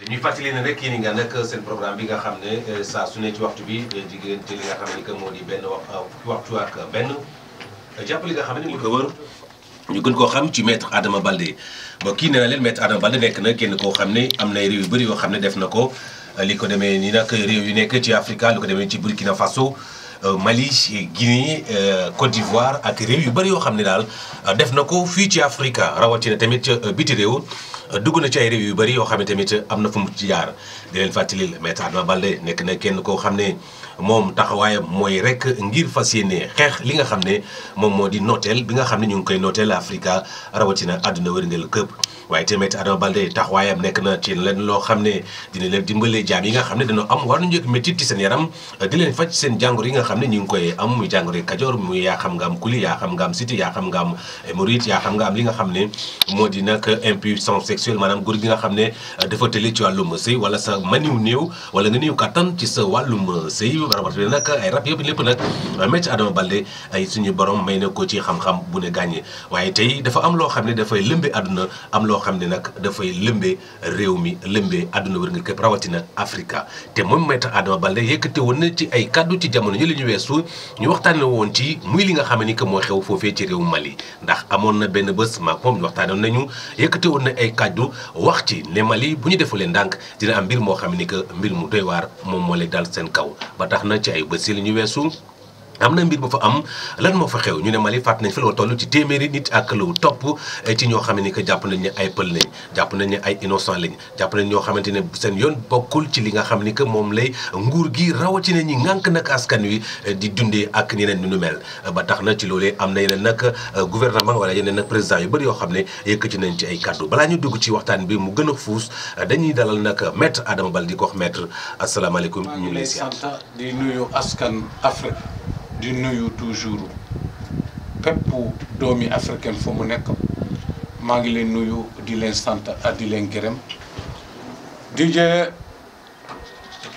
ñuy fàttali ne rek yéen nga nag seen programme bi nga xam ne saa su ne ci waxtu bi diggante li nga xam ne que moo di benn waxtu ak benn jàpp li nga xam ne ñu ko wër ñu gën koo xam ci maître Adama Baldé bon kii nee na leen maître Adama Baldé nekk na kenn koo xam ne am na réew yu bëri yoo xam ne def na ko li ko demee nii nag réew yu nekk ci Afrique li ko demee ci Burkina Faso Mali Guinée Côte d'Ivoire ak réew yu bëri yoo xam ne daal def na ko fii ci Afrique rawatina tamit biti réew dugg na ci ay réew yu bëri yoo xam ne tamit am na fu mu ci jaar di leen fàttali maître Adama Baldé nekk na kenn koo xam ne moom taxawaayam mooy rek ngir fas yéene xeex li nga xam ne moom moo di nooteel bi nga xam ne ñu ngi koy nooteel Afrique rawatina àdduna wërngël këpp waaye tamit Adama Baldé taxawaayam nekk na ci leen loo xam ne dina leen dimbale jaam yi nga xam ne dañoo am war nañu yëg métit ci seen yaram di leen faj seen jàngoro yi nga xam ne ñu ngi koy am muy jàngoro kajoor muy yaa xam nga am kuli yaa xam nga am siti yaa xam nga am hémorroïde yaa xam nga am li nga xam ne moo di nag impuissance sexuelle maanaam góor gi nga xam ne dafa tële ci wàllum sëy wala sa maniw néew wala nga néew kattan ci sa wàllum sëy rawatina nag ay rab yëpp lépp nag maître Adama Baldé ay suñu borom may na ko ci xam-xam bu ne gàññe waaye tey dafa am loo xam ne dafay lëmbe àdduna am loo xam ne nag dafay lëmbee réew mi lëmbee àdduna wër nga képp rawatina Afrique te moom maître Adama Baldé yëkkate woon na ci ay kaddu ci jamono yi la ñu weesu ñu waxtaanee woon ci muy li nga xam ne que moo xew foofee ci réew Mali ndax amoon na benn bés maag moom ñu waxtaanoon nañu yëkkate woon na ay kaddu wax ci ne Mali bu ñu defulee ndànk dina am mbir moo xam ne que mbir mu doy waar moom moo lay dal seen kaw ba tax na ci ay bés yi la ñu weesu. am na mbir bu fa am lan moo fa xew ñu ne Mali fàtt nañ fa lu toll ci téeméeri nit ak lu topp ci ñoo xam ne que jàpp nañ ne ay pël lañ jàpp nañ ne ay innocent lañ jàpp nañ ñoo xamante ne seen yoon bokkul ci li nga xam ni que moom lay nguur gi rawatina ñi ngànk nag askan wi di dundee ak ñeneen ñu nu mel ba tax na ci loolee am na yeneen nag gouvernement wala yeneen nag président yu bëri yoo xam ne yëkkati nañ ci ay kaddu balaa ñu dugg ci waxtaan bi mu gën a fuus dañuy dalal nag maître Adama Baldé di ko wax maître asalaamaaleykum ñu ngi lay sant di nuyu askan Afrique di nuyu toujours pépp doomi africaine fu mu nekk maa ngi leen nuyu di leen sant ak di leen gërëm di je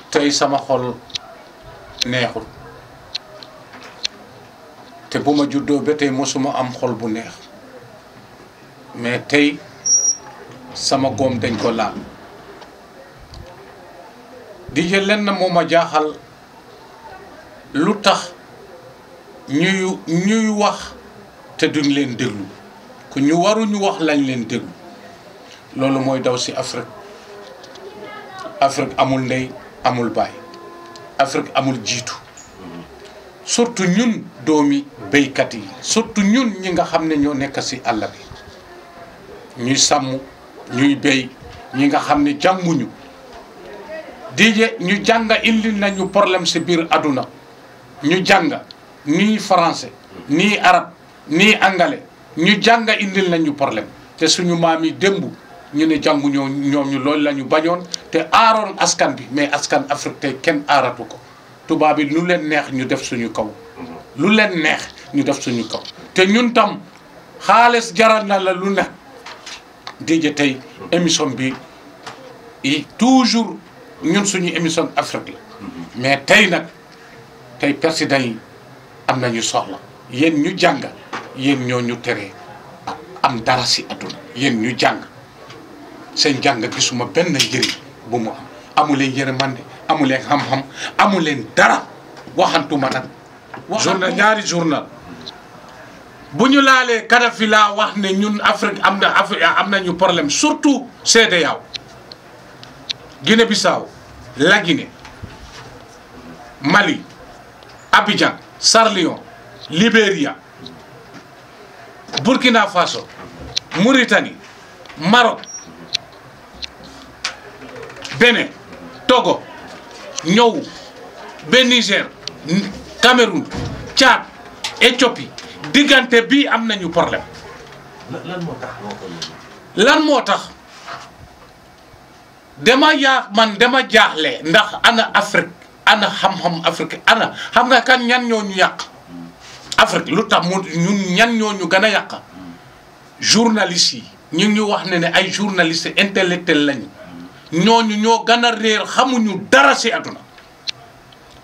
tey sama xol neexul te bu ma juddoo ba tey mosuma am xol bu neex mais tey sama góom dañ ko laal di je len na moo ma jaaxal lu tax ñuy wax te duñ leen déglu ku ñu waruñu wax lañ leen déglu loolu mooy daw si Afrique Afrique amul ndey amul baay Afrique amul jiitu surtout ñun doomi béykat yi surtout ñun ñi nga xam ne ñoo nekk si àll bi ñuy sàmm ñuy béy ñi nga xam ne jànguñu dije ñu jànga indil nañu problème si biir àdduna ñu jànga nii français nii arabe nii anglais ñu jànga indil nañu problème te suñu maam yi démb ñu ne jàngu ñoom ñu loolu la ñu bañoon te aaroon askan bi mais askan Afrique tey kenn aaratu ko tubaab yi lu leen neex ñu def suñu kaw lu leen neex ñu def suñu kaw te ñun tam xaalis jaral na la lu ne déje tey émission bi yi toujours ñun suñu émission Afrique la mais tey nag tey président yi am nañu soxla yéen ñu jàng yéen ñoo ñu tere am dara si àdduna yéen ñu jàng seen jàng gisuma benn njëriñ bu mu am amuleen yërmande amuleen xam-xam amuleen dara waxantuma nag journal ñaari journal bu ñu laalee Kadhafi laa wax ne ñun Afrique am nañu problème surtout CEDEAO Guinée-Bissau la Guinée Mali Abidjan Sierra Leone Libéria Burkina Faso Mauritanie Maroc Bénin Togo ñëw ba Niger Cameroun Tchad Éthiopie diggante bii am nañu problème. lan moo tax dama jaaxle ndax ana Afrique ana xam-xam Afrique ana xam nga kan ñan ñoo ñu yàq Afrique lu tax mu ñun ñan ñoo ñu gën a yàq journalistes yi ñu wax ne ay journalistes intellectuels lañu ñooñu ñoo gën a réer xamuñu dara si àdduna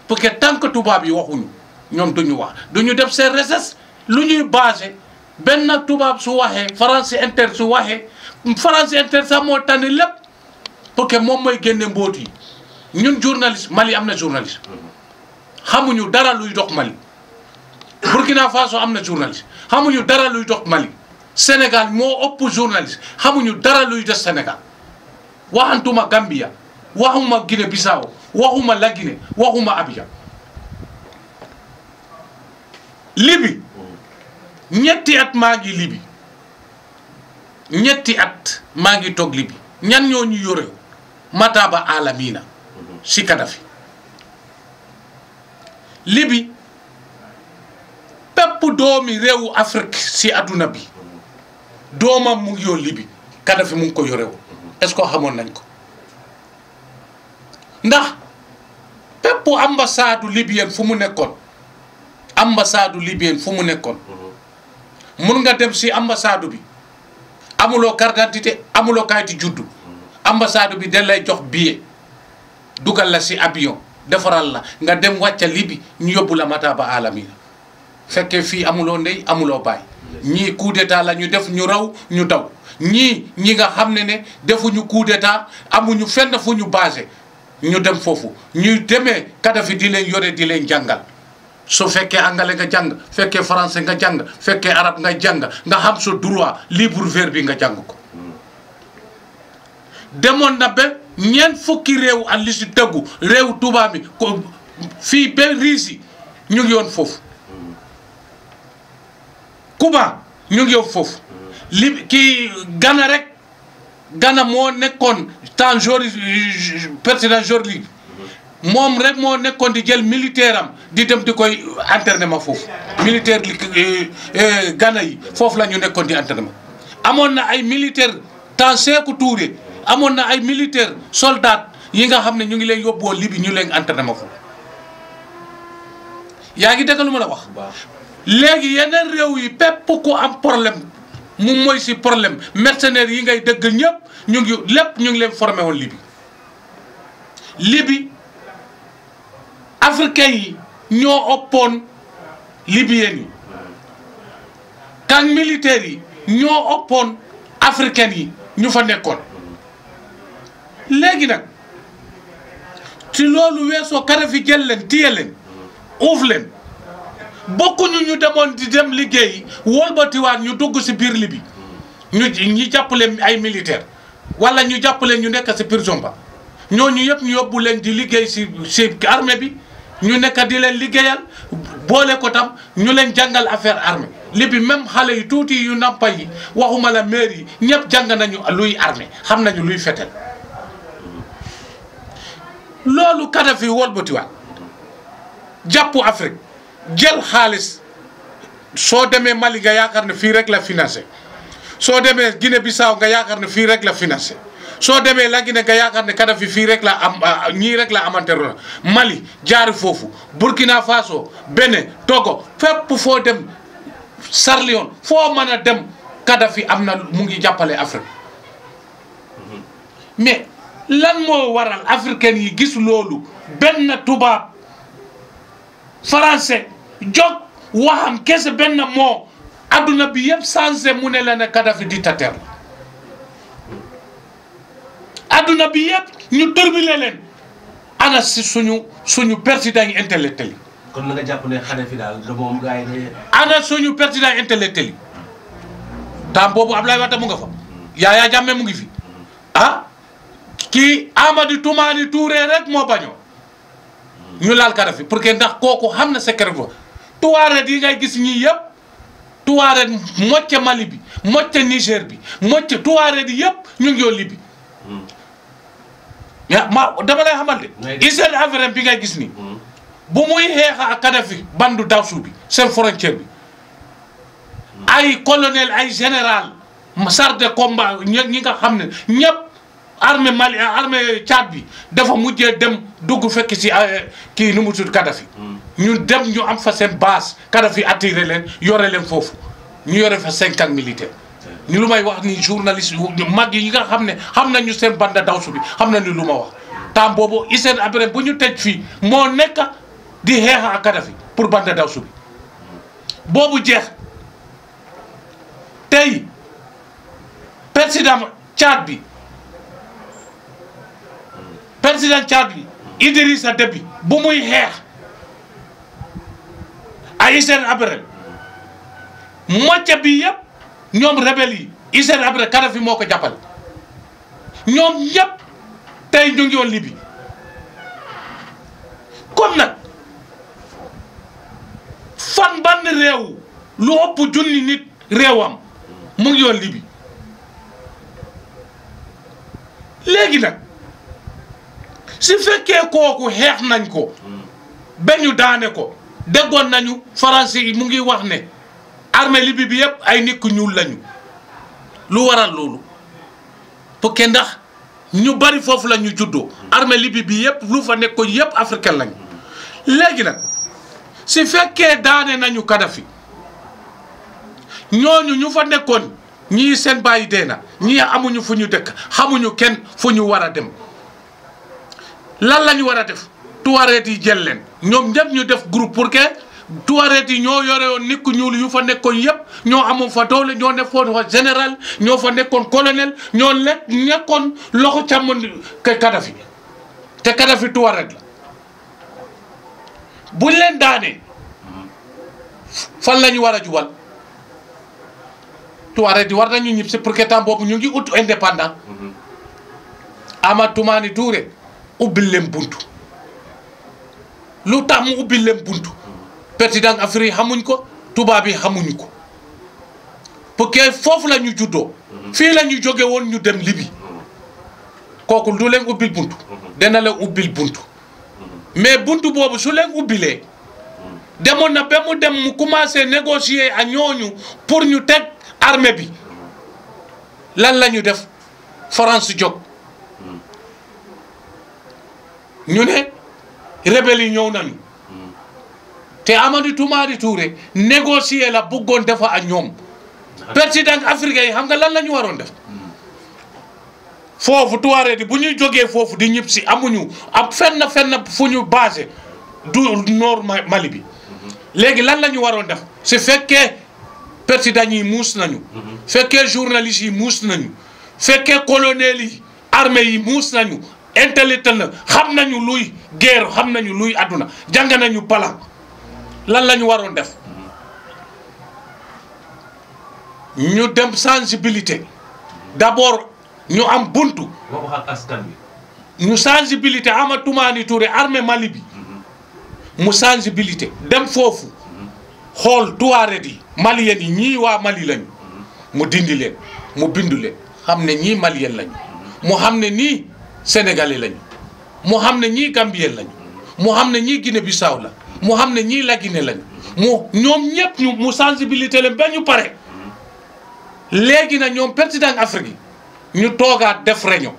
parce que tant que tubaab yi waxuñu ñoom duñu wax duñu def seen recherche lu ñuy basé benn tubaab su waxee France Inter su waxee France Inter sax moo tane lépp parce que moom mooy génne mbóot yi ñun journaliste Mali am na journaliste xamuñu dara luy dox Mali Burkina Faso am na journaliste xamuñu dara luy dox Mali Sénégal moo ëpp journaliste xamuñu dara luy des Sénégal waxantuma Gambia waxuma Guinée Bissau waxuma la Guinée waxuma Abidjan Libi ñetti at maa ngi Libi ñetti at maa ngi toog Libi ñan ñoo ñu yore Mataba Alamina si Kadhafi Libi bépp doomi réewu Afrique si adduna bi doomam mu ngi yoon Libi Kadhafi mu ngi ko yore woon est-ce que xamoon nañ ko ndax bépp ambassade libyenne fu mu nekkoon ambassade libyenne fu mu nekkoon mun nga dem si ambassade bi amuloo carte d'identité amuloo kayitu juddu ambassade bi dañ lay jox billet dugal la si avion defaral la nga dem wàcca Libi ñu yóbbu la Mataba Alamina fekkee fii amuloo ndey amuloo baay ñii coup d'état la ñu def ñu raw ñu daw ñi nga xam ne defuñu coup d'état amuñu fenn fu ñu basé ñu dem foofu ñuy demee Kadhafi di leen yore di leen jàngal su fekkee anglais nga jàng fekkee français nga jàng fekkee arabe nga jàng nga xam sa droit libre verbe bi nga jàng ko demoon na ba ñeent fukki réew ak li si tegu réew tubaab mi ko fii ba Russie ñu ngi yoon foofu Cuba ñu ngi yoon foofu kii Ghana rek Ghana moo nekkoon temps président Joly moom rek moo nekkoon di jël militaire am di dem di koy entraînement foofu militaire Ghana yi foofu la ñu nekkoon di entraînement amoon na ay militaire temps Sékou Touré amoon na ay militaire soldat yi nga xam ne ñu ngi leen yóbboo Libi ñu leen entraînement foofu yaa ngi dégg lu ma la wax léegi yeneen réew yi pépp ku am problème mu mooy si problème mercenaires yi ngay dëgg ñëpp ñu ngi leen formé woon Libi africains yi ñoo ëppoon libyens yi camp militaires yi ñoo ëppoon africains yi ñu fa nekkoon léegi nag ci loolu weesoo Kadhafi jël leen téye leen uuf leen bokkuñu ñu demoon di dem liggéey wolbatiwaat ñu dugg si biir Libi ñu jàppale ay militaire wala ñu jàppale ñu nekk si prison ba ñooñu yëpp ñu yóbbu leen di liggéey si armée bi ñu nekk di leen liggéeyal boole ko tam ñu leen jàngal affaire armée Libi même xale yu tuuti yu nampa yi waxuma la maire yi ñëpp jàng nañu luy armée xam nañu luy fetel loolu Kadhafi wolbatiwaat jàpp Afrique jël xaalis soo demee Mali nga yaakaar ne fii rek la financé soo demee Guinée Bissau nga yaakaar ne fii rek la financé soo demee la Guinée nga yaakaar ne Kadhafi fii rek la am ñii rek la amante ro Mali jaari foofu Burkina Faso Bénin Togo fépp foo dem Sierra Leone foo mën a dem Kadhafi am na mu ngi jàppale Afrique mais lan moo waral africain yi gis loolu benn tubaab français jóg waxam kese benn moo adduna bi yëpp changé mu ne la ne Kadhafi dictateur la adduna bi yëpp ñu turbulé leen ana si suñu président yi intellectuel yi. kon na nga jàpp ne Kadhafi daal moom gars yi ana suñu président intellectuel yi temps boobu Ablaye Wade mu nga fa Yaya Jammeh mu ngi fi kii Amadou Toumani Touré rek moo bañoo ñu laal Kadhafi pour que ndax kooku xam na secret ba Touareg yi ngay gis ñii yëpp Touareg mocce Mali bi mocce Niger bi mocce Touareg yi yëpp ñu ngi yoon Libi dama lay xamal de Hissène Habré bi ngay gis ni bu muy xeexa ak Kadhafi bandu Dawsu bi seen frontière bi ay colonel ay général char de combat ñi nga xam ne ñëpp armée Mali armée Tchad bi dafa mujjee dem dugg fekk si kii nu mu tudd Kadhafi ñu dem ñu am fa seen base Kadhafi attiré leen yore leen foofu ñu yore fa 5 ans militaire ñu lu may wax ni journaliste mag yi nga xam ne xam nañu seen banda Dawsu bi xam nañu lu ma wax temps boobu Hissène Habré bu ñu tëj fii moo nekk di xeexa ak Kadhafi pour banda Dawsu bi boobu jeex tey président Tchad bi président Tchad bi Idrissa Déby bu muy xeex ay Hissène Habré mocca bi yëpp ñoom rebelle yi Hissène Habré Kadhafi moo ko jàppale ñoom ñëpp tey ñu ngi woon Libye comme nag fan ban réew lu ëpp junni nit réewam mu ngi woon Libye léegi nag su fekkee kooku xeex nañ ko ba ñu daane ko déggoon nañu français yi mu ngi wax ne armée Libye bi yëpp ay nit ku ñuul lañu lu waral loolu parce que ndax ñu bari foofu la ñu juddoo armée Libye bi yëpp lu fa nekkoon yëpp africain lañu léegi nag su fekkee daane nañu Kadhafi ñooñu ñu fa nekkoon ñii seen bàyyi dee na ñii amuñu fu ñu dëkk xamuñu kenn fu ñu war a dem lan la ñu war a def Touareg yi jël leen ñoom ñëpp ñu def groupe pour que Touareg yi ñoo yore woon nit ku ñuul yu fa nekkoon yëpp ñoo amoon fa doole ñoo nekkoon fa général ñoo fa nekkoon colonel ñoo nekkoon loxo càmmoñ Kadhafi te Kadhafi Touareg la buñ leen daanee fan la ñu war a jubal Touareg yi war nañu ñib si pour que temps boobu ñu ngi ut indépendant Amadou Toumani Touré ubbil leen buntu lu tax mu ubbil leen buntu président Afrique xamuñ ko tubaab yi xamuñu ko parce que foofu la ñu juddoo fii la ñu jóge woon ñu dem Libye kooku du leen ubbil buntu dana leen ubbil buntu mais buntu boobu su leen ubbilee demoon na ba mu dem mu commencé négocier ak ñooñu pour ñu teg armée bi lan la ñu def France jóg ñu ne rebelle yi ñëw nañu te Amadou Toumani Touré négocier la bëggoon defa ak ñoom président africain yi xam nga lan la ñu waroon def foofu Touareg bu ñuy jógee foofu di ñib si amuñu am fenn fu ñu basé du nord Mali bi léegi lan la ñu waroon def su fekkee président yi muus nañu fekkee journalistes yi muus nañu fekkee colonel yi armée yi muus nañu intellectuel na xam nañu luy guerre xam nañu luy àdduna jàng nañu plan lan la ñu waroon def ñu dem sensibilité d'abord ñu am buntu wax ak askan bi ñu sensibilité Amadou Toumani Touré armée Mali bi mu sensibilité dem foofu xool Touareg yi malien yi ñii waa Mali lañu mu dindi leen mu bindu leen xam ne ñii malien lañu mu xam ne nii sénégalais lañu mu xam ne ñii gambien lañu mu xam ne ñii Guinée Bissau la mu xam ne ñii la Guinée lañu ñoom ñëpp mu sensibilité leen ba ñu pare léegi na ñoom président Afrique yi ñu toogaat def réunion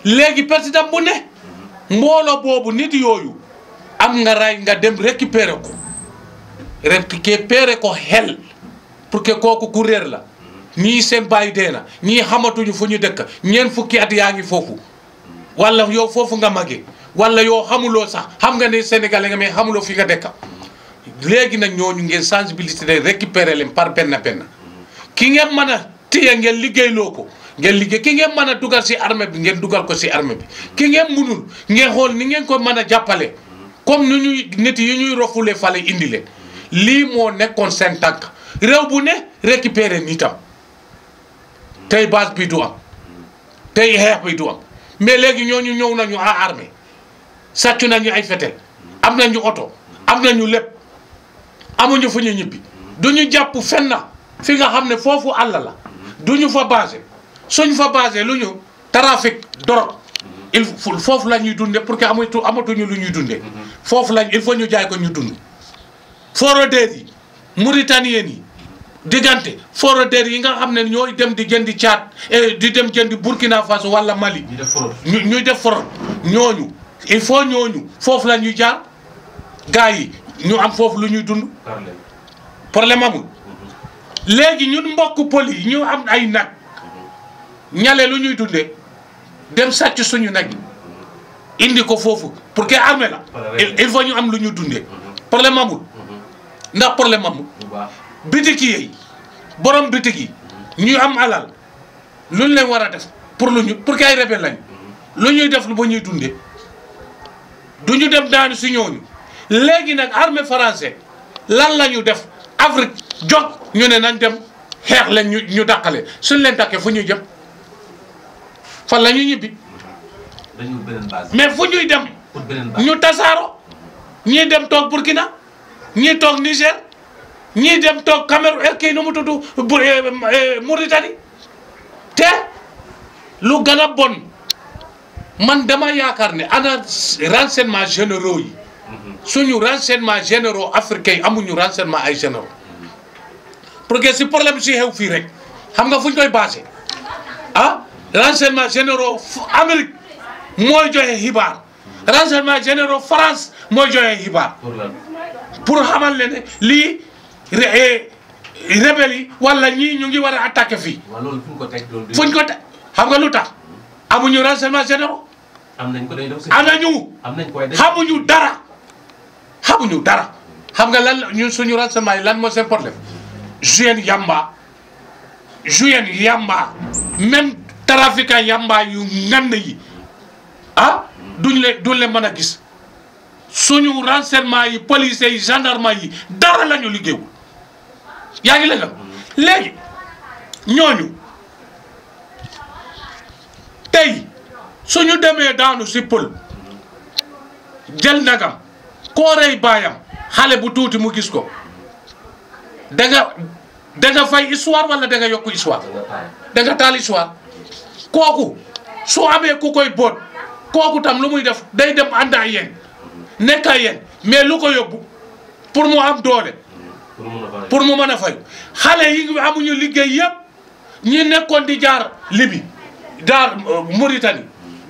léegi président bu ne mbooloo boobu nit yooyu am nga ray nga dem récupérer ko xel pour que kooku ku réer la ñii seen bàyyi dee na ñii xamatuñu fu ñu dëkk ñeent fukki at yaa ngi foofu wala yow foofu nga màggee wala yow xamuloo sax xam nga ne sénégalais nga mais xamuloo fi nga dëkk léegi nag ñooñu ngeen sensibilité de récupérer leen par benn ki ngeen mën a téye ngeen liggéeyloo ko ngeen liggéey ki ngeen mën a dugal si armée bi ngeen dugal ko si armée bi ki ngeen munul ngeen xool ni ngeen ko mën a jàppale comme ni ñuy nit yi ñuy rofule fale indi leen lii moo nekkoon seen tànk réew bu ne récupérer nitam tey base bi du am tey xeex bi du am mais léegi ñooñu ñëw nañu à armée sàccu nañu ay fetel am nañu oto am nañu lépp amuñu fu ñu ñibbi duñu jàpp fenn fi nga xam ne foofu àll la duñu fa basé suñ fa basé lu ñu trafic drogue foofu la ñuy dunde pour que amatuñu lu ñuy dunde foofu lañ il faut ñu jaay ko ñu dund forodeur yi mauritanien yi diggante forodeur yi nga xam ne ñooy dem di jëndi Tchad di dem jëndi Burkina Faso wala Mali ñuy def forod ñooñu il faut ñooñu foofu la ñuy jaar gars yi ñu am foofu lu ñuy dund problème amul léegi ñun mbokk pël yi ñu am ay nag ñale lu ñuy dundee dem sàcc suñu nag yi indi ko foofu pour que armée la il faut ñu am lu ñu dundee problème amul ndax problème amul bitik yi borom bitik yi ñu am alal luñ leen war a def pour que ay rebelle lañ lu ñuy def lu ba ñuy dundee du ñu dem daanu si ñooñu léegi nag armée français lan la ñu def Afrique jóg ñu ne nañ dem xeex leen ñu dàqale suñ leen dàqee fu ñuy jëm fan la ñu ñibbi mais fu ñuy dem ñu tasaaro ñii dem toog Burkina ñii toog Niger ñii dem toog Cameroun kii nu mu tudd Mauritanie te lu gën a bon man dama yaakaar ne ana renseignements généraux yi suñu renseignements généraux africains yi amuñu renseignement ay généraux parce que si problème si xew fii rek xam nga fu ñu koy basé renseignements généraux Amérique mooy joxe xibaar renseignements généraux France mooy joxe xibaar pour xamal leen ne lii rebelle yi wala ñii ñu ngi war a attaqué fii. waaw loolu fu ñu ko teg loolu fu ñu ko teg xam nga lu tax amuñu renseignements généraux. am nañ ko day def xamuñu dara xamuñu dara xam nga lan ñun suñu renseignement yi lan moo seen problème jouer yamba même trafiquant yamba yu ngand yi duñ leen mën a gis suñu renseignement yi policiers yi gendarme yi dara la ñu liggéeyul yaa ngi léegi ñooñu tey suñu demee daanu si pël jël nagam koo rey baayam xale bu tuuti mu gis ko da nga fay histoire wala da nga yokk histoire da nga taal histoire kooku su amee ku koy boot kooku tam lu muy def day dem ànd ak yéen nekk ak yéen mais lu ko yóbbu pour mu am doole pour mu mën a fay xale yi amuñu liggéey yëpp ñi nekkoon di jaar Libye jaar Mauritanie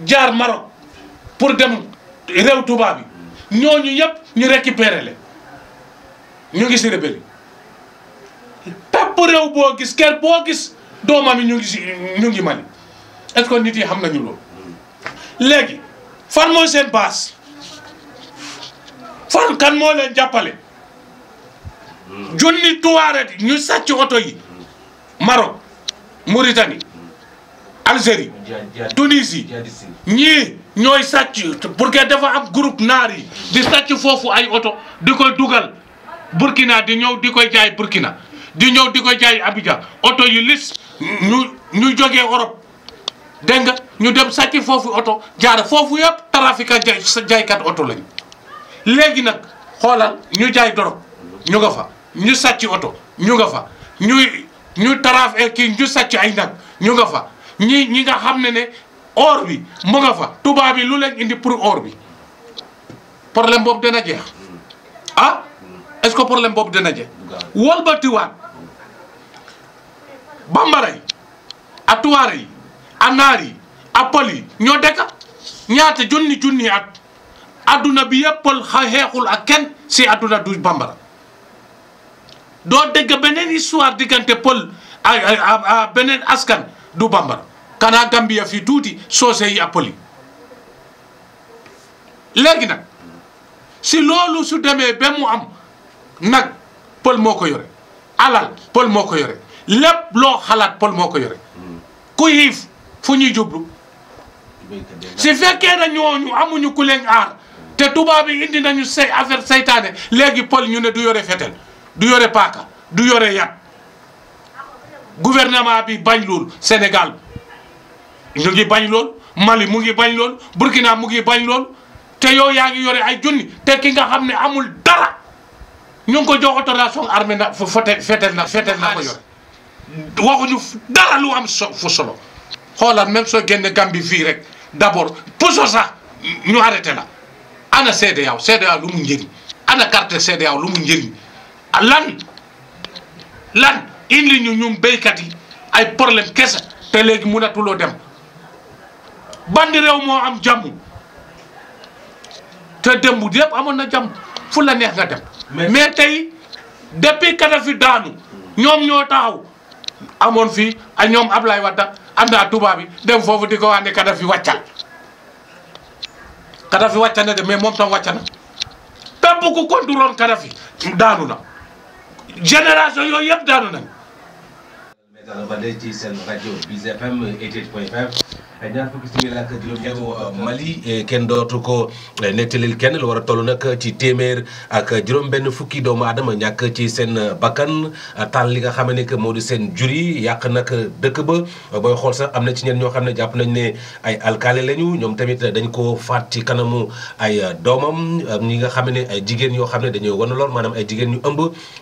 jaar Maroc pour dem réew tubaab bi ñooñu ñëpp ñu récupéré leen ñu ngi si rebelle pépp réew boo gis kër boo gis doomam yi ñu ngi Mali est-ce que nit yi xam nañu loolu léegi fan mooy seen base fan kan moo leen jàppale junni tuwaaret ñu sàcc oto yi Maroc Mauritanie Algérie Tunisie ñii ñooy sàcc pour que dafa am groupe naar yi di sàcc foofu ay oto di koy dugal Burkina di ñëw di koy jaay Burkina di ñëw di koy jaay Abidjan oto yu lis ñu jógee Europe dégg nga ñu dem sàcc foofu oto jaar foofu yëpp trafiquant jaaykat oto lañu léegi nag xoolal ñu jaay dorog ñu nga fa ñu sàcc oto ñu nga fa ñu taraf kii ñu sàcc ay nag ñu nga fa ñi nga xam ne or bi mu nga fa tubaab bi lu leen indi pour or bi problème boobu dana jeex est-ce que problème boobu dana jeex wolbatiwaat bambara yi a tuwaare yi a naar yi a pël yi ñoo dekka ñaata junni at adduna bi yëpp pël xeexul ak kenn si adduna du bambara doo dégg beneen histoire diggante pël a beneen askan du bambara kanaa Gambia fii tuuti soose yi a pël yi léegi nag si loolu su demee ba mu am nag pël moo ko yore alal pël moo ko yore lépp loo xalaat pël moo ko yore ku xiif fu ñuy jublu si fekkee na ñooñu amuñu ku leen aar te tubaab yi indi nañu say affaire saytaane léegi pël ñu ne du yore fetel du yore paaka du yore yat gouvernement bi bañ lool Sénégal ñu ngi bañ lool Mali mu ngi bañ lool Burkina mu ngi bañ lool te yow yaa ngi yore ay junni te ki nga xam ne amul dara ñu ngi ko jox autorisation armée na fetel na ko yore waxuñu dara lu am fu solo xoolal même soo génne Gambie fii rek d'abord puso sax ñu arrêté la ana CEDEAO lu mu njëriñ ana carte CEDEAO lu mu njëriñ lan indi ñu ñum béykat yi ay problème kese te léegi mënatuloo dem bandi réew moo am jàmm te démb yëpp amoon na jàmm fu la neex nga dem mais tey depuis Kadhafi daanu ñoom ñoo taxaw amoon fii ak ñoom Ablaye Wade ànd ak tubaab bi dem foofu di ko wax ne Kadhafi wàccal Kadhafi wàccal na de mais moom tam wàccal na bépp ku contrôle Kadhafi daanu na génération yooyu yëpp daanu nañ ba léegi ci seen rajo Biz FM 88.5 ñaar fukki simili ak juróom-ñett Mali kenn dootu ko nettalil kenn lu war a toll nag ci téeméer ak juróom-benn fukki doomu aadama ñàkk ci seen bakkan taal li nga xam ne que moo di seen jur yi yàq nag dëkk ba booy xool sax am na ci ñenn ñoo xam ne jàpp nañ ne ay alkaale lañu ñoom tamit dañ ko faat ci kanamu ay doomam ñi nga xam ne ay jigéen yoo xam ne dañuy wan lool maanaam ay jigéen ñu ëmb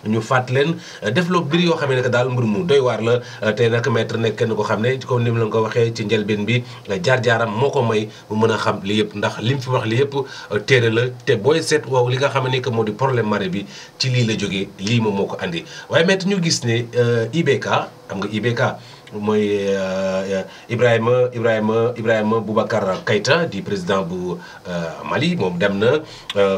ñu faat leen def loo mbir yoo xam ne que daal mbir mu doy waar la te nag maître nekk kenn ko xam ne comme ni mu la ko waxee ci njëlbeen bi jaar-jaaram moo ko may mu mën a xam li yëpp ndax li mu fi wax li yëpp téere la te booy seet waaw li nga xam ne que moo di problème marée bi ci lii la jógee lii moom moo ko andi waaye maître ñu gis ne IBK xam nga IBK mooy Ibrahima Boubacar Keïta di président bu Mali moom dem na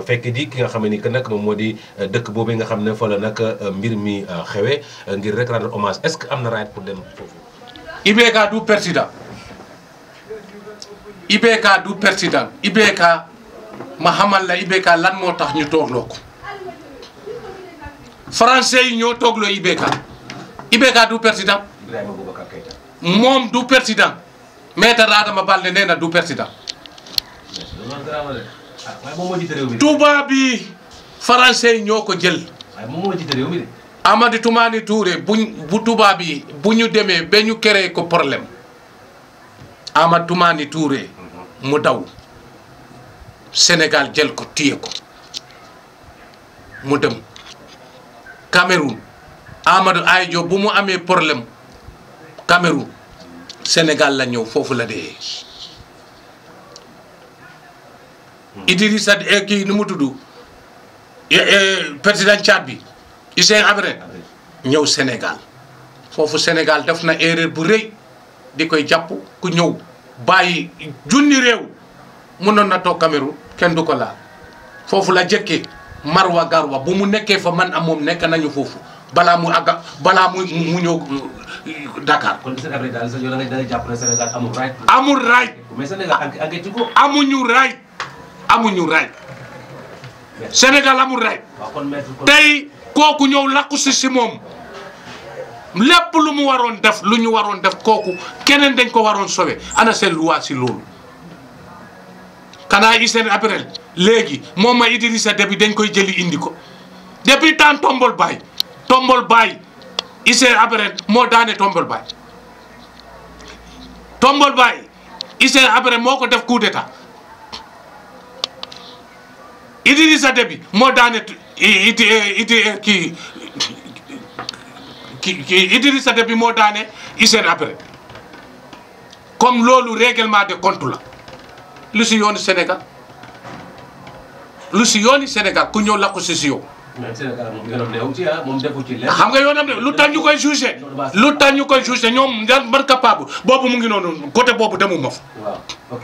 fekk di ki nga xam ne que nag moom moo di dëkk boobu nga xam ne fa la nag mbir mi xewe ngir rek rendre hommage est-ce que am na right pour dem foofu. IBK du président IBK du président IBK ma xamal la IBK lan moo tax ñu toogloo ko français yi ñoo toogloo IBK IBK du président. Ibrahima Boubacar Keïta. moom du président maître Adama Baldé nee na du président. tubaab bi français yi ñoo ko jël. waaye moom moo jiite réew mi de. Amadou Toumani Touré bu tubaab yi bu ñu demee ba ñu créé ko problème Amadou Toumani Touré mu daw Sénégal jël ko téye ko mu dem Cameroun Amadou Ahidjo bu mu amee problème Cameroun Sénégal la ñëw foofu la dee. Idrissa kii nu mu tudd président Tchad bi Hissène Habré ñëw Sénégal foofu Sénégal def na erreur bu rëy di koy jàpp ku ñëw bàyyi junni réew mënoon na toog Cameroun kenn du ko laal foofu la jëkkee Marwa Garwa bu mu nekkee fa man am moom nekk nañu foofu balaa mu ñëw Dakar. kon Hissène Habré daal yow da ngay jàpp ne Sénégal amul right. amul right. mais Sénégal engagé ko. amuñu right. Sénégal amul right. tey kooku ñëw lakku si moom lépp lu mu waroon def lu ñu waroon def kooku keneen dañ ko waroon sauver ana seen loi si loolu. kanaa Hissène Habré léegi moom ma Idrissa Déby dañ koy jëli indi ko depuis temps Tombol Baye Hissène Habré moo daane Tombol Baye Hissène Habré moo ko def coup d'état Idrissa Déby moo daane Idrissa Déby moo daane Hissène Habré comme loolu règlement de compte la lu si yooni Sénégal ku ñëw lakku si yow. mais Sénégal moom yoonam neew ci moom defu ci lenn. xam nga yoonam ne lu tax ñu koy jugé ñoom man capable boobu mu ngi noonu côté boobu demu ma fa. waaw ok.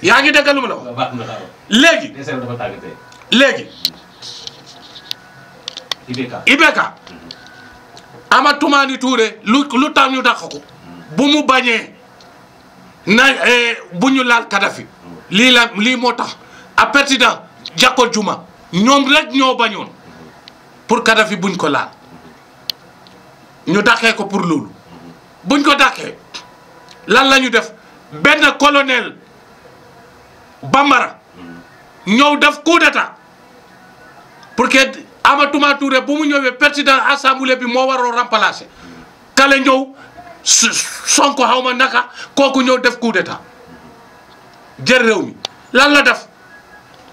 yaa ngi dégg lu ma la wax. léegi. IBK. Amadou Toumani Touré lu tax ñu dàq ko. bu mu bañee bu ñu laal Kadhafi. lii moo tax a président Jacob Zuma ñoom rek ñoo bañoon pour Kadhafi buñ ko laal ñu dàqee ko pour loolu buñ ko dàqee lan la ñu def benn colonel Bambara ñëw def coup d'état pour que Amadou Toumani Touré bu mu ñëwee président assemblée bi moo waroo remplacer kale ñëw Sonko xaw ma naka kooku ñëw def coup d'état jël réew mi lan la def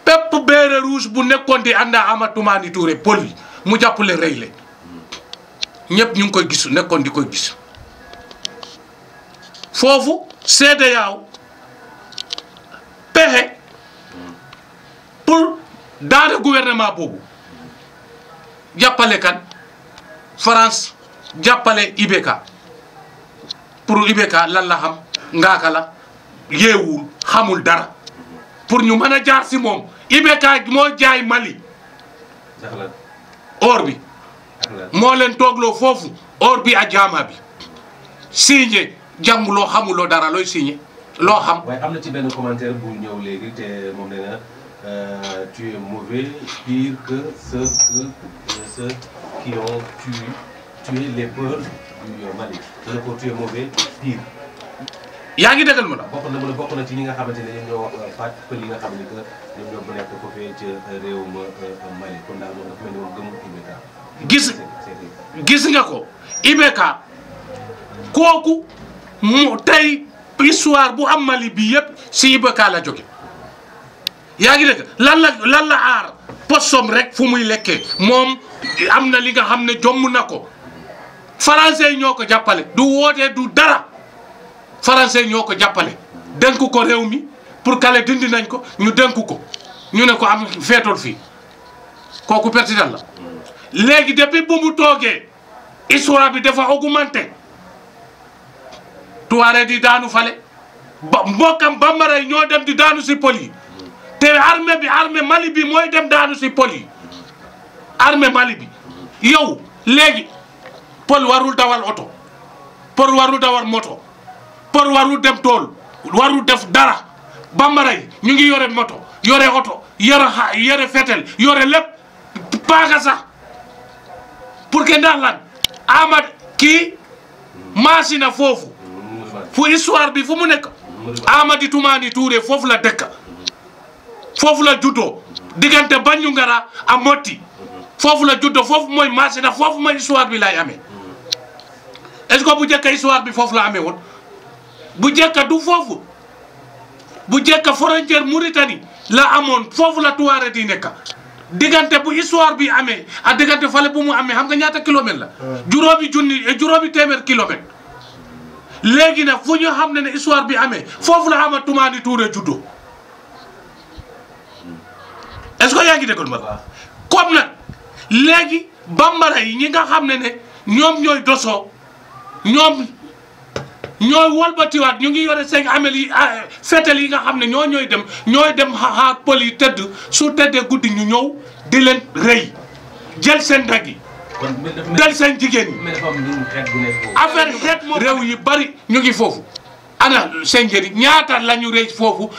bépp béere rouge bu nekkoon di ànd ak Amadou Toumani Touré pol yi mu jàppale rëy le ñëpp ñu ngi koy gis nekkoon di koy gis foofu CEDEAO pexe pour daane gouvernement boobu jàppale kan France jàppale IBK pour IBK lan la xam ngaaka la yeewul xamul dara pour ñu mën a jaar si moom IBK moo jaay Mali or bi moo leen toogloo foofu or bi ak jaama bi signé jànguloo xamuloo dara looy signé loo xam. waaye am na ci benn commentaire bu ñëw léegi te moom nee na tu es mauvais pire que ceux qui ont tué les peurs du Mali. donc tu es mauvais pire. yaa ngi déggal ma la. bokk na ci ñi nga xamante ne ñoo faat pël yi nga xam ne que ñoom ñoo nekk foofee ca réewum Mali kon daal moom dafa mel ni moom gëmul IBK. gis nga ko IBK kooku mu tey histoire bu am Mali bi yëpp si IBK la jóge yaa ngi dégg lan la aar postom rek fu muy lekkee moom am na li nga xam ne jomm na ko français ñoo ko jàppale du wootee du dara français ñoo ko jàppale dénk ko réew mi pour kale dindi nañ ko ñu dénk ko ñu ne ko am feetool fii kooku président la léegi depuis bu mu toogee histoire bi dafa augmenté tuwaare di daanu fale ba mbokkam bambara yi ñoo dem di daanu si pol yi te armée Mali bi mooy dem daanu si pol yi armée Mali bi yow léegi pol warul dawal oto pol warul dawal moto pol warul dem tool warul def dara bambara yi ñu ngi yore moto yore oto yore fetel yore lépp paaga sax pour que ndax lan Amad kii maasina foofu fu histoire bi fu mu nekk Amady Toumani Touré foofu la dëkk foofu la juddoo diggante Bandiounkara a Moti foofu la juddoo foofu mooy maasina foofu mooy histoire bi lay amee est-ce que bu njëkk histoire bi foofu la amee woon bu njëkk du foofu bu njëkk frontière Mauritanie la amoon foofu la Touareg di nekk diggante bu histoire bi amee a diggante fale bu mu amee xam nga ñaata kilomètre la juróomi téeméer kilomètre léegi nag fu ñu xam ne histoire bi amee foofu la Amady Toumani Touré juddoo est-ce que yaa ngi déggoon ma comme nag léegi bambara yi ñi nga xam ne ñoom ñooy dosoo ñoom ñooy wolbatiwaat ñu ngi yore seen amel yi feetal yi nga xam ne ñooy dem xaar pël yi tëdd su tëddee guddi ñu ñëw di leen rëy jël seen dag yi del seen jigéen ñi affaire xeet moom réew yi bari ñu ngi foofu ana seen njëriñ ñaata la ñu rëy foofu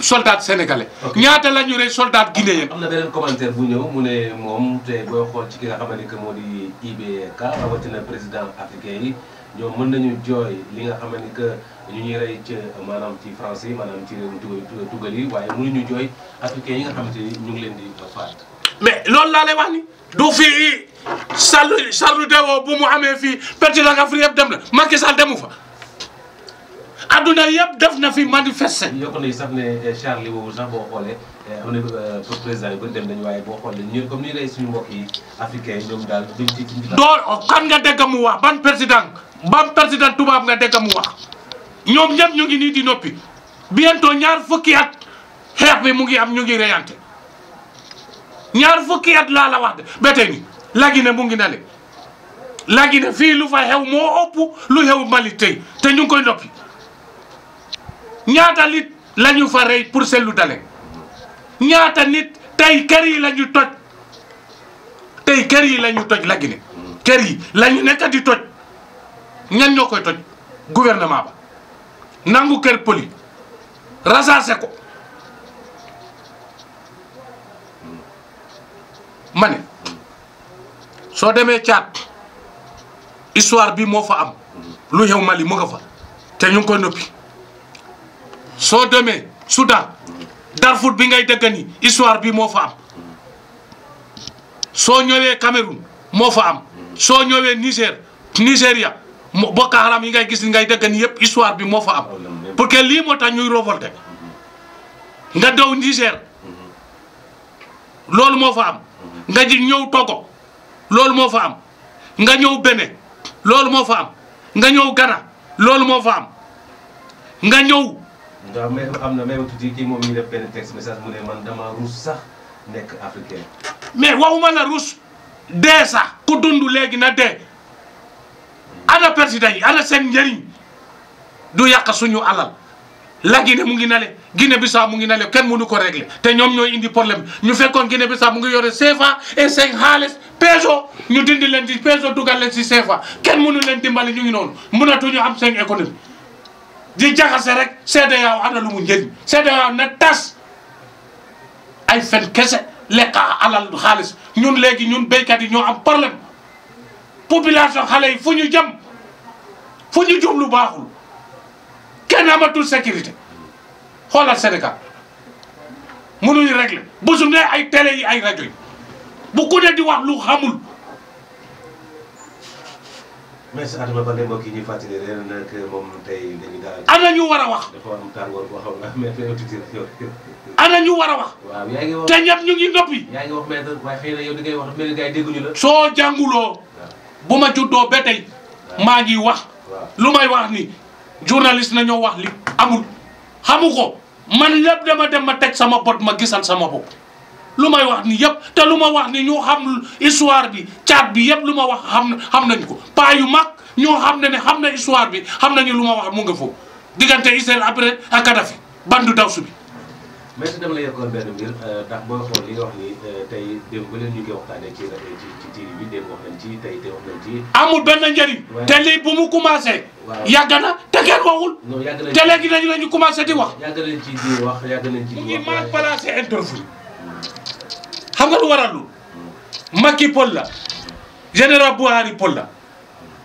soldat sénégalais ñaata la ñu rëy soldat guinéen. am na beneen commentaire bu ñëw mu ne moom te booy xool ci ki nga xamante ne moo di IBK rawatina président africain yi ñoom mën nañu jooy li nga xamante ni que ñu ñuy rey ci maanaam ci français maanaam ci réewum tugal yi waaye mënuñu jooy africain yi nga xamante ni ñu ngi leen di faat. mais loolu laa lay wax ni du fii Charles de Gaulle bu mu amee fii président Afrique yëpp dem na Macky Sall demu fa adduna yëpp def na fi manifester. yokk nañu sax ne Charles boobu sax boo xoolee am na président yu bëri dem nañu waaye boo xoolee ñun comme ni rey suñu mbokk yi africain yi ñoom daal duñ ci. doo kan nga dégg mu wax ban président tubaab nga dégg mu wax ñoom ñëpp ñu ngi nii di noppi bientôt ñaar fukki at xeex bi mu ngi am ñu ngi reyante ñaar fukki at laa la wax de ba tey nii Guinée mu ngi na le Guinée fii lu fa xew moo ëpp lu xew Mali tey te ñu ngi koy noppi ñaata nit la ñu fa rey pour sellu dale ñaata nit tey kër yi la ñu toj tey kër yi la ñu toj la Guinée kër yi la ñu nekk di toj ñan ñoo koy toj gouvernement ba nangu kër poli rasaase ko ma ne soo demee Tchad histoire bi moo fa am lu xew Mali mu nga fa te ñu ngi koy noppi soo demee Soudan Darfour bi ngay dégg ni histoire bi moo fa am soo ñëwee Cameroun moo fa am soo ñëwee Nigéria Boko Haram yi ngay gis ngay dégg ni yëpp histoire bi moo fa am pour que lii moo tax ñuy révolté nga daw Niger loolu moo fa am nga ji ñëw Togo loolu moo fa am nga ñëw Bénin loolu moo fa am nga ñëw Ghana loolu moo fa am nga ñëw. waaw mais am na même tuuti kii moom ñu def benn texte message mu ne man dama ruus sax nekk africain. mais waxuma la ruus dee sax ku dund léegi na dee ana président yi ana seen njëriñ du yàq suñu alal la Guinée mu ngi nale Guinée Bissau mu ngi nale kenn mënu ko régler te ñoom ñooy indi problème ñu fekkoon Guinée Bissau mu ngi yore CFA et seen xaalis peso ñu dindi leen ci peso dugal leen ci CFA kenn mënu leen dimbali ñu ngi noonu mënatuñu am seen économie di jaxase rek CEDEAO ana lu mu njëriñ CEDEAO na tas ay fen kese lekk alal xaalis ñun léegi ñun béykat yi ñoo am problème population xale yi fu ñu jëm fu ñu jublu baaxul kenn amatul sécurité xoolal Sénégal mënuñu régler bu su ne ay télé yi ay rajo yi bu ku ne di wax lu xamul. mais Adama Balde mbokk yi ñuy fàttali ren nag moom tey dañuy daal. ana ñu war a wax. dafa am tàngoor boo xam ne mais ana ñu war a wax. waaw yaa ngi wax te ñëpp ñu ngi noppi. yaa ngi wax maître waaye xëy na yow di ngay wax mel ni gars yi dégguñu la. soo jànguloo bu ma juddoo ba tey maa ngi wax lu may wax ni journaliste na ñoo wax li amul xamu ko man lépp dama dem ma teg sama bot ma gisal sama bopp lu may wax ni yëpp te lu ma wax ni ñu xam histoire bi caat bi yëpp lu ma wax xam nañ ko paa yu mag ñoo xam ne xam na histoire bi xam nañu lu ma wax mu nga foofu diggante Hissène Habré ak Kadhafi bandu dawsu bi. mais dama la yokkoon benn mbir ndax booy xool li nga wax ni tey démb ba leen ñu koy waxtaanee ci TV bi démb wax nañ ci tey wax nañ ci. amul benn njëriñ. te lii bu mu commencé. waaw yàgg na te kenn waxul. non yàgg nañ te léegi dañu commencé di wax. yàgg nañ ci di wax yàgg nañ ci di wax. mu ngi mal placé interview. xam nga lu waral lu Macky Pël la général Buhari Pël la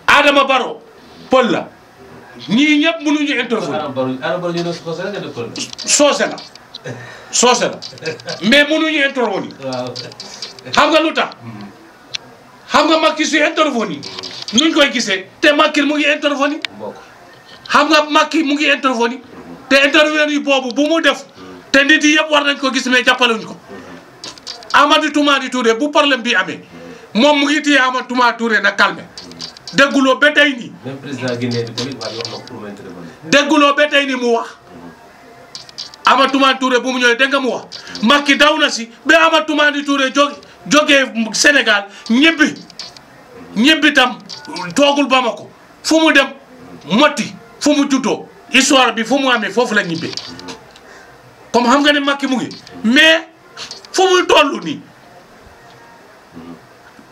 Adama Barrow Pël la ñii ñëpp mënuñu interview. Adama Barrow ñu ne soose la nga def Pël. soose la soose la mais mënuñu intervenir. waaw. xam nga lu tax xam nga Macky su intervenir nuñ koy gisee te Macky mu ngi intervenir. mbokk xam nga Macky mu ngi intervenir te intervenir boobu bu mu def te nit yi yëpp war nañ ko gis mais jàppalewuñ ko. Amadou Toumani Touré bu problème bi amee moom mu ngi téye Amadou Toumani Touré na calme dégguloo ba tey nii. même président Guinée bi tamit wax na ko pour mu intervenir. dégguloo ba tey nii mu wax Amadou Toumani Touré bu mu ñëwee dégg nga mu wax Macky daw na si ba Amadou Toumani Touré jógee Sénégal ñibbi tam toogul Bamako fu mu dem Moti fu mu juddoo histoire bi fu mu amee foofu la ñibbee comme xam nga ne Macky mu ngi mais. fu muy toll nii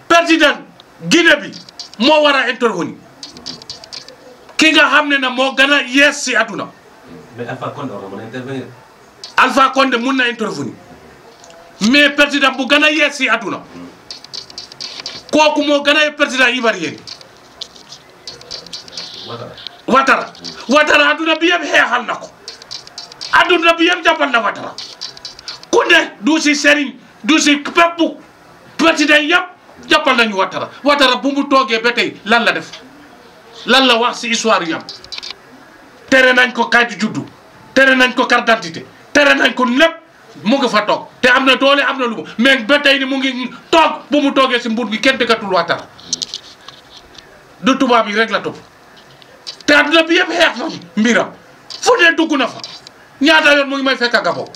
président Guinée bi moo war a intervenir ki nga xam ne na moo gën a yees si àdduna. mais Alpha Condé war na mën a intervenir. Alpha Condé mun na intervenir mais président bu gën a yees si àdduna kooku moo gën a président ivoirien Ouattara àdduna bi yëpp xeexal na ko àdduna bi yëpp jàppal na Ouattara. ku ne du si Serigne du si bépp président yëpp jàppal nañu Ouattara bu mu toogee ba tey lan la def lan la wax si histoire yi am tere nañ ko kayit juddu tere nañ ko carte d'identité tere nañ ko lépp mu ngi fa toog te am na doole am na lu mu mais ba tey ni mu ngi toog bu mu toogee si mbur bi kenn dëkkatul Ouattara du tubaab yi rek la topp te adduna bi yëpp xeex na mbiram fu ne dugg na fa ñaata yoon mu ngi may fekk a Gabon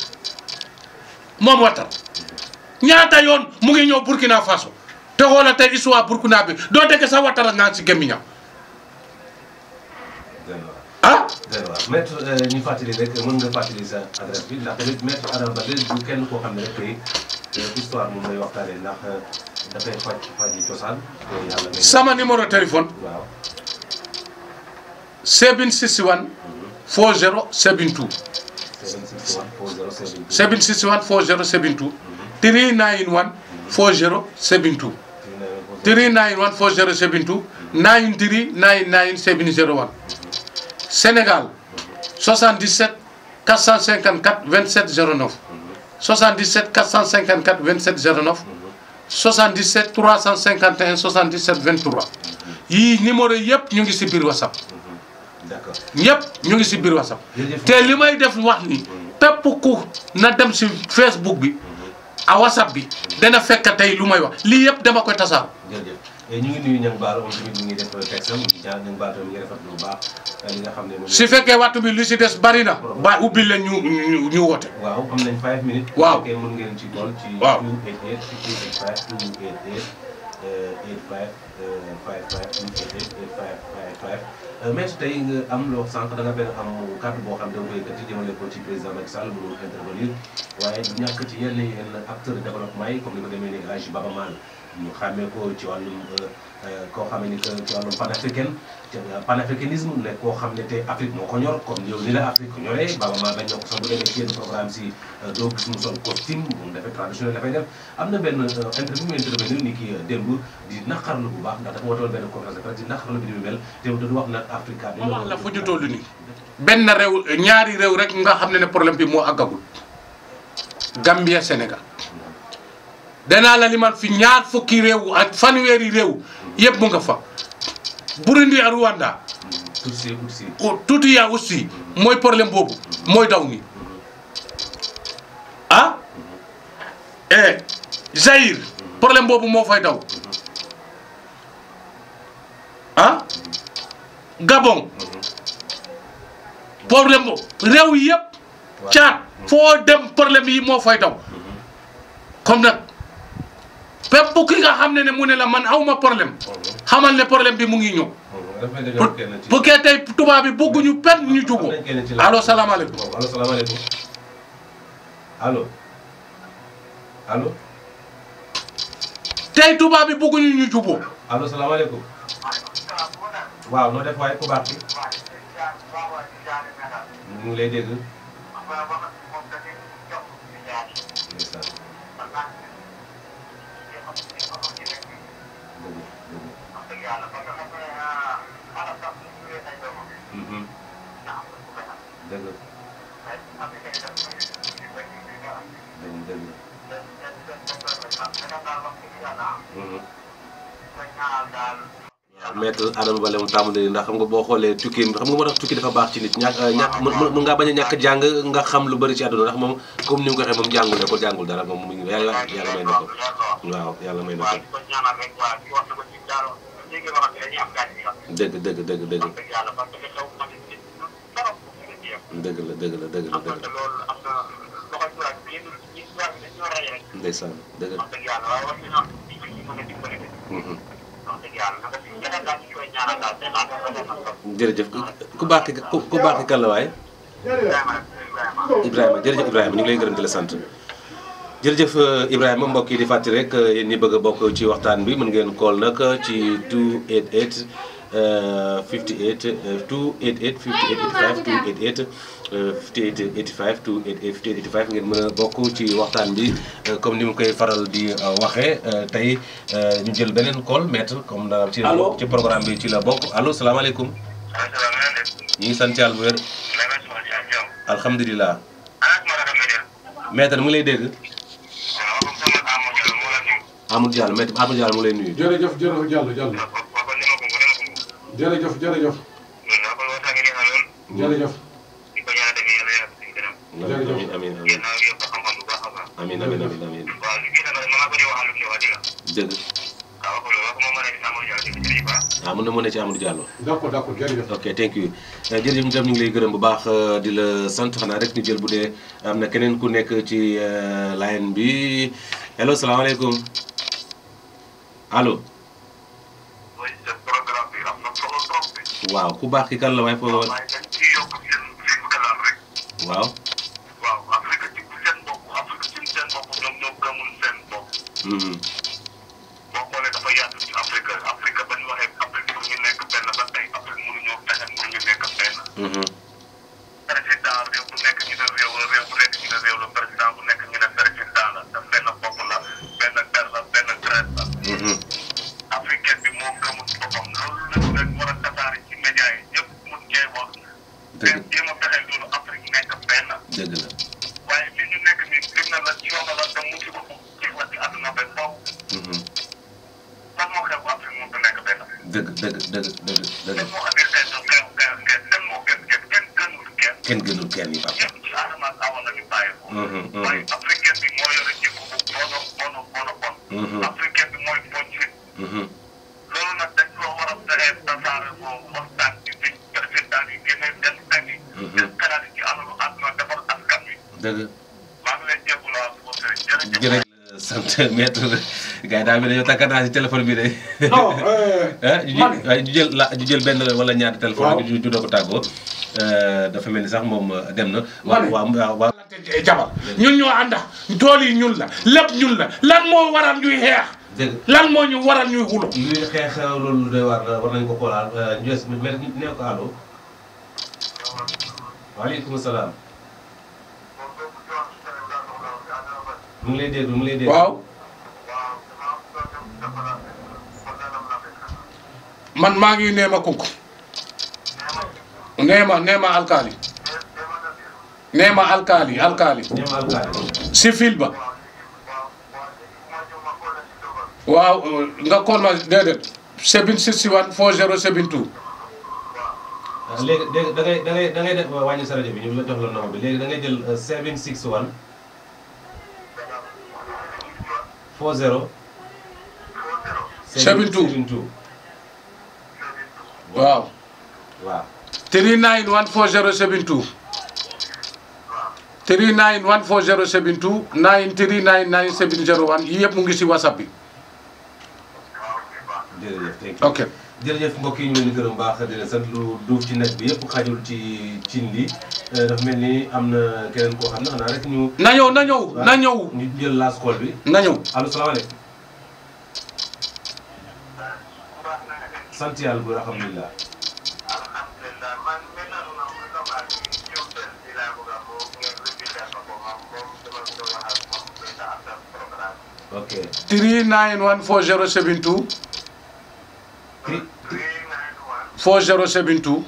moom Ouattara ñaata yoon mu ngi ñëw Burkina Faso te xoolal tey histoire Burkina bi doo dégg sax Ouattara ngaan si gémmiñam ah. maître ñu fàttali rek mën nga fàttali sa adresse bi ndax tamit maître Adama Balde du kenn koo xam ne rek tey histoire moom lay waxtaanee ndax dafay faj cosaan te yàlla. sama numéro téléphone. waaw. 761 40 72. 761 40 72 391 40 72 391 40 72 9399 701 Sénégal 77 454 27 09 77 454 27 09 77 351 77 23 yii numéro yëpp ñu ngi si biir WhatsApp. d'accord ñëpp ñu ngi si biir WhatsApp. te li may def wax ni pépp ku na dem si Facebook bi a WhatsApp bi dana fekk tey lu may wax lii yëpp dama koy tasaar. jërëjëf ñu ngi nuyu Niang Ballo moom tamit mu ngi def texte am Niang Ballo mi ngi rafetlu bu baax li nga xam ne moom. su fekkee waxtu bi lu si des bari na. ba ubbi leen ñu woote. waaw am nañ 5 minutes. waaw ok mën ngeen ci dool ci. waaw 288 288 288 85 288 85 mais tey nga am loo sànq da nga benn am kàddu boo xam ne da nga koy yëkkati jëmale ko ci président Macky Sall mënul intervenir waaye ñàkk ci yenn acteurs de développement yi comme ni ko demee ni El Hadji Baba Maal ñu xàmmee ko ci wàllum koo xam ne ci wàllum panafricanisme ne koo xam ne tey Afrique moo ko ñor comme yow ni la Afrique ñoree Baba Maal bañ na ko sax bu demee ci yenn programme si doo gis mu sol costume moom dafay traditionnel dafay def am na benn interview mu intervenir ni ki démb di naqarlu bu baax ndax dafa wootoon benn conférence de presse ndax rôle bi ni mel te du wax nag Africa bi. wax la fu ñu toll nii benn réew ñaari réew rek nga xam ne problème bi moo àggagul Gambia Sénégal danaa la limal fi ñaar fukki réew ak fanweeri réew yëpp mu nga fa Burundi ak Rwanda. tuuti yaa aussi mooy problème boobu mooy daw ni ah Zaïre problème boobu moo fay daw ah Gabon problème boobu réew yëpp caat foo dem problème yi moo fay daw comme nag bépp ki nga xam ne mu ne la man awma problème xamal ne problème bi mu ngi ñëw bu kee tey tubaab bi bëgguñu pen ñu juboo allo salaamaaleykum allo salaamaaleykum allo tey tubaab bi bëgguñu ñu juboo allo salaamaaleykum waaw noo def waaye ku baax ki ñu ngi lay dégg maître Adama Baldé mu tàmbali ndax xam nga boo xoolee tukki xam nga moo tax tukki dafa baax ci nit ñàkk mën ngaa bañ a ñàkk jàng nga xam lu bëri ci àdduna ndax moom comme ni mu ko waxee moom jàngul ko jàngul dara moom mu ngi yàlla may na ko waaw yàlla may na ko dëgg dëgg dëgg dëgg dëgg la dëgg la dëgg la dëgg la ndeysaan dëgg la jërëjëf ku baax ki kan la waaye Ibrahima jërëjëf Ibrahima ñu ngi lay gërëm di la sant jërëjëf Ibrahima mbokk yi di fàttali rek yéen ñi bëgg a bokk ci waxtaan bi mën ngeen call nag ci 288 58 288 58 85 288 58 85 ngeen mën a bokk ci waxtaan bi comme ni mu koy faral di waxee tey ñu jël beneen call maître comme daal ci programme bi ci la bokk allo salaamaaleykum. ñu ngi sant yàlla bu wér. alhamdulilah. maître mu ngi lay dégg. Amadou Diallo maître Amadou Diallo mu ngi lay nuyu. jërëjëf Diallo jërëjëf jërëjëf. jërëjëf. amiin amiin amiin amiin amiin dëgg. mën na mën ci Amadou Diallo. d'accord jërëjëf. ok thank you jërëjëf ñu tam ñu ngi lay gërëm bu baax di la sant xanaa rek ñu jël bu dee am na keneen ku nekk ci line bi allo salaamaaleykum allo. waaw ku baax ki kan la waaye foofu waaw. boo xoolee dafa yaatu ci Afrique ba ñu waxee Afrique pour ñu nekk benn ba tey Afrique mënuñoo fexe pour ñu nekk benn. président réew bu nekk ñu ne réew bu nekk ñu ne réew la président bu nekk ñu ne président la te benn bopp la benn der la benn traite la. africain bi moo gëmul boppam loolu la ñu war a tasaare ci média yi ñëpp mun cee wax. dëgg la jéem a fexe loolu Afrique nekk benn. dëgg la. waaye li ñu nekk nii lim na la coono la te mu ci bopp ci la ci àdduna ba foofu. lan moo xew Afrique mënut a nekk benn. dëgg. lan moo andi xeetu kenn moo gën kenn gënul kenn. kenn gënul kenn yi Pape. ñëpp ci Adama ak Awa la ñu bàyyi ko. waaye africain bi moo yore jikko bu bon. africain bi mooy poñ ci. loolu nag dañ ko war a fexe tasaare ko waxtaan ci biñ président yi génne seen xel yi. seen xalaat yi ci alalu àdduna defar askan wi. dëgg. maa ngi lay jégalu waat bu jërëjëf. jërëjëf sant maître gars yi daal bi dañoo takkanaa si téléphone bi de. non waaye ñu jël benn wala ñaari téléphone rek ñu doog a tàggoo dafa mel ni sax moom dem na. waaw jabar ñun ñoo ànda tool yi ñun la lépp ñun la lan moo waral ñuy xeex. dëgg lan moo ñu waral ñuy xulo. luy xeex loolu doy war nañu ko xoolaal ñu des mais nee ko allo. waaleykum salaam. mu ngi lay dégg mu ngi lay dégg. waaw. man maa ngi Neema Kunku Neema alkaali Neema alkaali si fil ba waaw nga call ma déedéet 761 4072 léegi da ngay def wàññi sa rajo bi ñu la jox la nombre bi léegi da ngay jël 761 40 72 waaw 391 4072 391 4072 9399701 yii yëpp mu ngi si WhatsApp bi. jërëjëf ok jërëjëf mbokk yi ñu leen di gërëm baax di leen sant lu duuf ci net bi yëpp xajul ci cin li dafa mel ni am na keneen koo xam ne xanaa rek ñu. na ñëw ñu jël last call bi. na ñëw allo salaamaaleykum. sant yàlla bu alhamdulilah. ok 391 4072 4072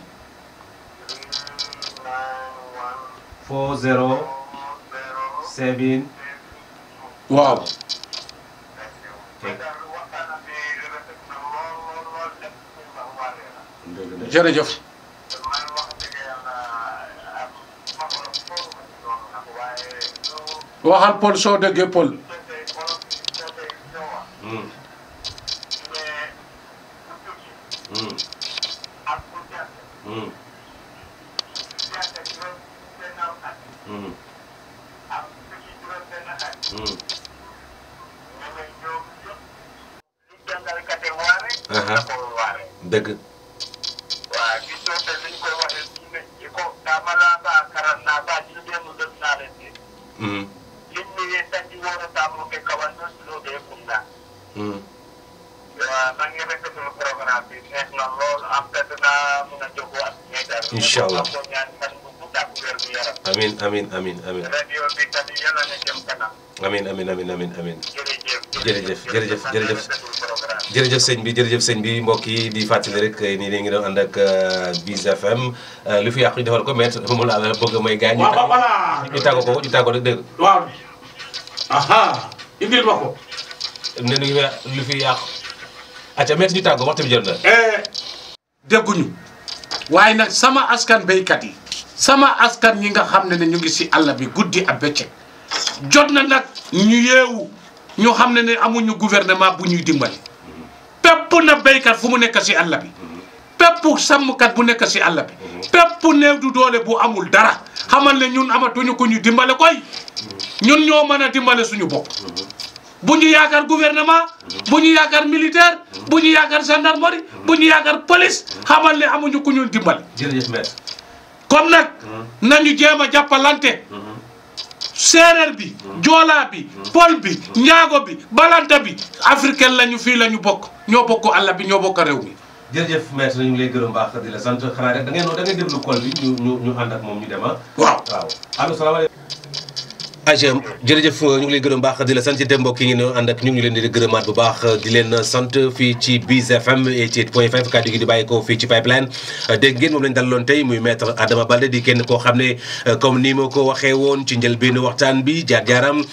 407 waaw jërëjëf waxal Paul soo déggee Paul dëgg incha allah amiin jërëjëf sëñ bi mbokk yi di fàttali rek nii la ngi doon ànd ak Biz FM lu fi yàqu ñu defal ko maître mu la bëgg may gaañ ñu tàggoo rek dégg waaw aha indil ma ko ne lu fi yàqu acca maître ñu tàggoo waxtu bi jot na dégguñu waaye nag sama askan béykat yi sama askan ñi nga xam ne ñu ngi si àll bi guddi ak bëccëg jot na nag ñu yeewu ñu xam ne amuñu gouvernement bu ñuy dimbali pépp na béykat fu mu nekk si àll bi pépp sàmmkat bu nekk si àll bi pépp néew du doole bu amul dara xamal ne ñun amatuñu ko ñu dimbale koy ñun ñoo mën a dimbale suñu bopp bu ñu yaakaar gouvernement bu ñu yaakaar militaire bu ñu yaakaar gendarmerie bu ñu yaakaar police xamal ne amuñu ku ñu dimbale. jërëjëf maître. comme nag nañu jéem a jàppalante séeréer bi joolaa bi pol bi njaago bi balanta bi africain lañu fii la ñu bokk ñoo bokk àll bi ñoo bokk réew mi. jërëjëf maître ñu ngi lay gërëm baax di la sant xanaa rek da ngay déglu call bi ñu ànd ak moom ñu dem waaw allo salaamaaleykum. jërëjëf ñu ngi lay gërëm baax di la sant ci dem mbokk yi ngeen ànd ak ñu ngi leen di gërëmaat bu baax di leen sant fii ci Biz FM 88.5 kàddu gi di bàyyi ko fii ci pipeline dégg ngeen moom lañ dalaloon tey muy maître Adama Balde di kenn koo xam ne comme ni ma ko waxee woon ci njëlbéenu waxtaan bi jaar-jaaram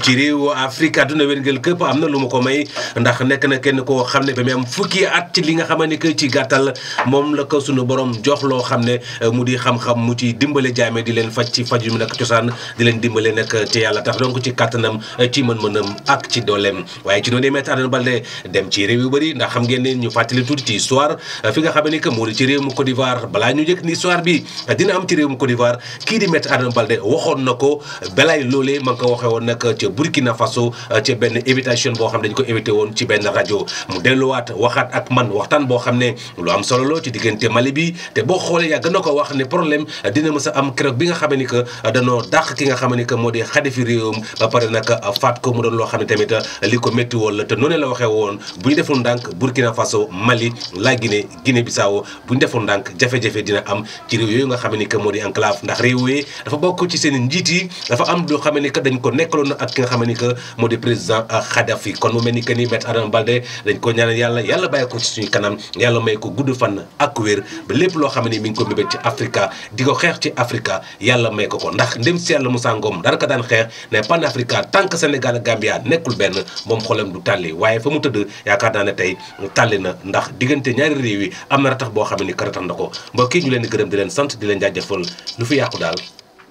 ci réew Afrique àdduna wérngël këpp am na lu ma ko may ndax nekk na kenn koo xam ne ba muy am fukki at ci li nga xamante ni que ci gàttal moom la ko sunu borom jox loo xam ne mu di xam-xam mu ci dimbale jaame di leen faj ci faj yu mu nekk cosaan di leen dimbale nag te yàlla tax donc ci kàttanam ci mën-mënam ak ci dooleem waaye ci noonu maître Adama Balde dem ci réew yu bëri ndax xam ngeen ne ñu fàttali tuuti ci histoire fi nga xam ne que moo di ci réew mu Côte d'Ivoire balaa ñu njëkk ni histoire bi dina am ci réew mu Côte d'Ivoire kii di maître Adama Balde waxoon na ko balay loolee ma ngi ko waxee woon nag ca Burkina Faso ca benn invitation boo xam ne dañu ko invité woon ci benn rajo mu delluwaat waxaat ak man waxtaan boo xam ne lu am solo la ci diggante Mali bi te boo xoolee yàgg na ko wax ne problème dina mës a am keroog bi nga xam ne que danoo dàq ki nga xam ne que moo di Kadhafi réewam ba pare nag faat ko mu doon loo xam ne tamit li ko métti woon la te noonu la waxee woon bu ñu deful ndànk Burkina Faso Mali la Guinée Bissau bu ñu deful ndànk jafe-jafe dina am ci réew yooyu nga xam ne que moo di enclave ndax réew yi dafa bokk ci seen njiit yi dafa am loo xam ne que dañ ko nekkaloon ak ki nga xam ne que moo di président Kadhafi kon mu mel ni que ni Maître Adama Baldé dañ ko ñaanal yàlla bàyyi ko ci suñu kanam yàlla may ko gudd fan ak wér ba lépp loo xam ne mi ngi ko mébét ci Afrika di ko xeex ci Afrika yàlla may ko ndax ndem si yàlla Moussa Ngom dara ko daan xeex ne Pan-Africa tant que Sénégal ak Gambia nekkul benn moom xolam du tàlli waaye fa mu tëdd yaakaar naa ne tey tàlli na ndax diggante ñaari réew yi am na ratax boo xam ne ni ratax na ko mbokk yi ñu leen di gërëm di leen sant di leen jaajëfal lu fi yàqu daal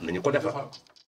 nañu ko defar